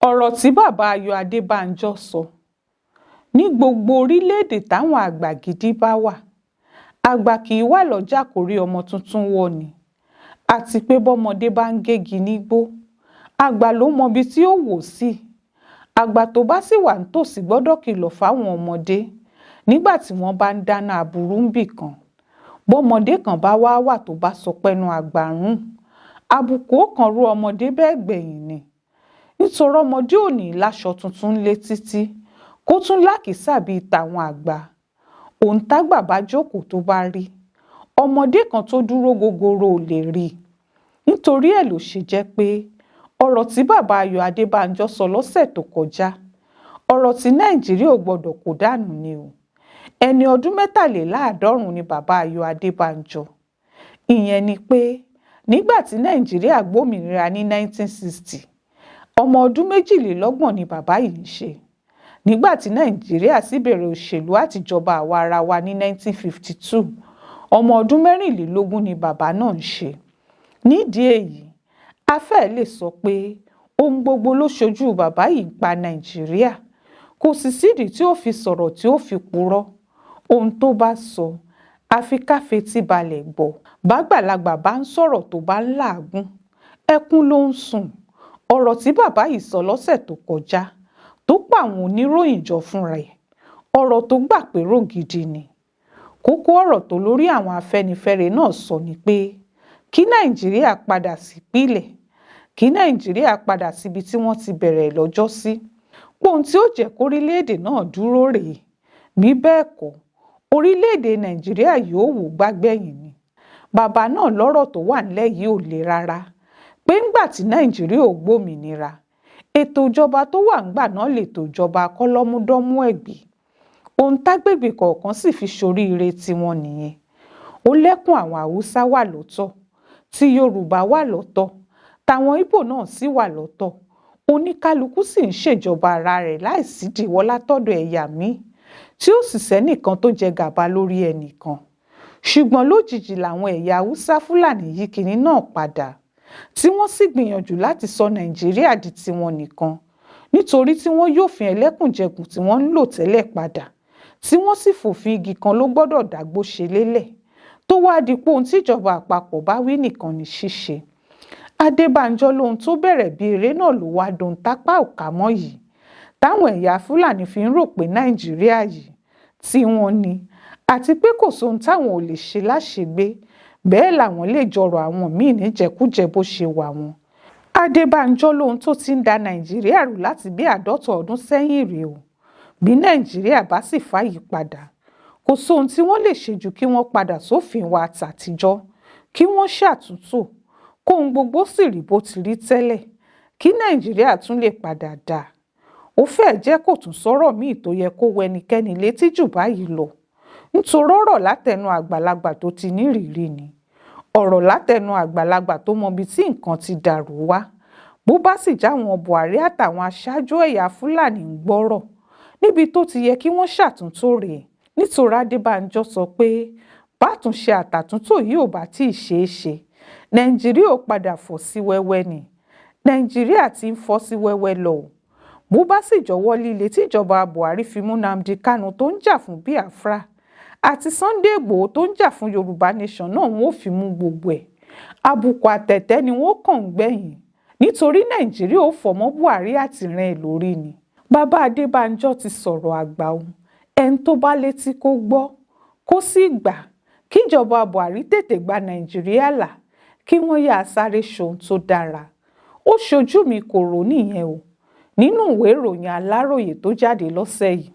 Ọ̀rọ̀ tí bàbá Ayọ̀ Adébánjọ sọ. Ní gbogbo orílẹ̀-èdè táwọn àgbà gidi bá wà, àgbà kì í wà lọ́jà kó rí ọmọ tuntun wọ̀ ni. Àti pé bọ́mọdé bá ń gégi nígbó, àgbà ló mọbi tí ó wò sí. Àgbà tó bá sì wà nítòsí gbọ́dọ̀ kìlọ̀ fáwọn ọmọdé nígbà tí wọ́n bá ń dáná aburú níbì kan. Bọ́mọdé kan bá wà tó bá sọ pẹ́nu àgbà rún, àbùkù ó kan rú ọmọdé bẹ́ẹ̀ gbẹ̀yìn ni. Nítorí ọmọdé ò ní láṣọ tuntun lé títí kó tún lákìísà bíi tàwọn àgbà. Ohun tágbà bá jókòó tó bá rí, ọmọdé kan tó dúró gogoro ò lè rí. Nítorí ẹ̀ ló ṣe jẹ́ pé ọ̀rọ̀ tí bàbá Ayọ̀ Adébánjọ sọ lọ́sẹ̀ tó kọjá, ọ̀rọ̀ tí Nàìjíríà ò gbọdọ̀ kó dànù ni o. Ẹni ọdún 73 ni bàbá Ayọ̀ Adébánjọ. Ìyẹn ni pé nígbà tí Nàìjíríà gbòmìnira ní 1960, ọmọ ọdún 22 ni bàbá yìí ń ṣe. Nígbà tí Nàìjíríà sì bẹ̀rẹ̀ òṣèlú àtijọba àwa-arawa ní 1952, ọmọ ọdún 24 ni bàbá náà ń ṣe. Nídìí èyí, a fẹ́ẹ̀ lè sọ pé ohun gbogbo ló ṣojú bàbá yìí ń pa Nàìjíríà. Kò sì sídìí tí ó fi sọ̀rọ̀ tí ó fi purọ́. Ohun tó bá sọ, àfi ká fetí balẹ̀ gbọ́. Bàgbàlagbà bá ń sọ̀rọ̀ tó bá ń làágùn, ẹkún ló ń sùn. Ọ̀rọ̀ tí bàbá yìí sọ lọ́sẹ̀ tó kọjá tó pa àwọn oníròyìn jọ fúnra ẹ̀, ọ̀rọ̀ tó gbà pérò gidi ni. Kókó ọ̀rọ̀ tó lórí àwọn Afẹ́nifẹ́re náà sọ ni pé kí Nàìjíríà padà sípìlẹ̀, kí Nàìjíríà padà síbi tí wọ́n ti bẹ̀rẹ̀ lọ́jọ́sí. Pohun tí ó jẹ́ kórílẹ̀-èdè náà dúró rèé. Bí bẹ́ẹ̀ kọ́, orílẹ̀-èdè Nàìjíríà yóò wó gbágbẹ̀yìn ni. Bàbá náà lọ́rọ̀ tó wà nílẹ̀ yìí ò le rárá. Pé ńgbà tí Nàìjíríà ò gbòmìnira, ètò ìjọba tó wà ńgbà náà lètò ìjọba kọ́lọ́múdọ́mú ẹ̀gbẹ́. Ohun tágbègbè kọ̀ọ̀kan sì fi ṣoríire tiwọn nìyẹn. Ó lẹ́kùn àwọn Haúsá wà lọ́tọ̀, tí Yorùbá wà lọ́tọ̀, táwọn Ìgbò náà sì wà lọ́tọ̀. Oníkálukú sì ń ṣèjọba ara rẹ̀ láìsídìíwọ́ látọ̀dọ̀ ẹ̀yà míì, tí ó sì sẹ́nìkan tó jẹ gàba lórí ẹnìkan. Ṣùgbọ́n lójijì làwọn ẹ̀yà Haúsá Fúlàní yí kinní náà padà, tí wọ́n sì gbìyànjú láti sọ Nàìjíríà di tiwọn nìkan, nítorí tí wọ́n yófin ẹlẹ́kùnjẹkùn tí wọ́n ń lò tẹ́lẹ̀ padà, tí wọ́n sì fòfin igi kan ló gbọ́dọ̀ dágbó ṣe lélẹ̀, tó wá di pé ohun tíjọba àpapọ̀ bá wí nìkan ní ṣíṣe. Adébánjọ lóhun tó bẹ̀rẹ̀ bí eré náà ló wá dohun tápá ò ká mọ́ yìí, táwọn ẹ̀yà Fúlàní fi ń rò pé Nàìjíríà yìí tí wọ́n ní, àti pé kò sóhun táwọn ò lè ṣe láṣegbé, bẹ́ẹ̀ làwọn lè jọrọ̀ àwọn míì níjẹkújẹ bó ṣe wà wọ́n. Adébánjọ lóhun tó ti ń da Nàìjíríà rú láti bí 50 ọdún sẹ́yìn rèé o. Bí Nàìjíríà bá sì fàyípadà, kò sóhun tí wọ́n lè ṣe ju kí wọ́n padà sófin wa àtàtijọ́, kí wọ́n ṣàtúntò, kóhun gbogbo sì rí bó ti rí tẹ́lẹ̀, kí Nàìjíríà tún lè padà dáa. Ó fẹ́ẹ̀ jẹ́ kò tún sọ̀rọ̀ míì tó yẹ kó wọ ẹnikẹ́ni létí jù báyìí lọ. Nítorí ọ̀rọ̀ látẹnu àgbàlagbà tó ti nírìírí ni. Ọ̀rọ̀ látẹnu àgbàlagbà tó mọbi tí nǹkan ti dàrú wá. Bó bá sì jáwọn Buhari àtàwọn aṣáájú ẹ̀yà Fúlàní ń gbọ́rọ̀, níbi tó ti yẹ kí wọ́n ṣàtúntò rèé. Nítorí Adébánjọ sọ pé bátúnṣe àtàtúntò yìí ò bá tíì ṣeé ṣe, Nàìjíríà ò padà fọ́ sí wẹ́wẹ́ ni. Nàìjíríà ti ń fọ́ sí wẹ́wẹ́ lọ o. Bó bá sì jọ̀wọ́ líle tíjọba Buhari fi mú Nnamdi Kanu tó ń jà fún Biafra àti Sunday Igboho tó ń jà fún Yorùbá Nation náà, wọn ò fi mú gbogbo ẹ̀. Àbùkù àtẹ̀tẹ̀ ni wọ́n kàn ń gbẹ̀yìn, nítorí Nàìjíríà ò fọ́ mọ́ Buhari àtìrìn ẹ̀ lórí ni. Bàbá Adébánjọ ti sọ̀rọ̀ àgbà ohun. Ẹni tó bá létí kó gbọ́, kó sì gbà kíjọba Buhari tètè gba Nàìjíríà là, kí wọ́n yà sáré ṣohun tó dára. Ó ṣojú mi kò rò nìyẹn o, nínú ìwé ìròyìn Aláròyé tó jáde lọ́sẹ̀ yìí.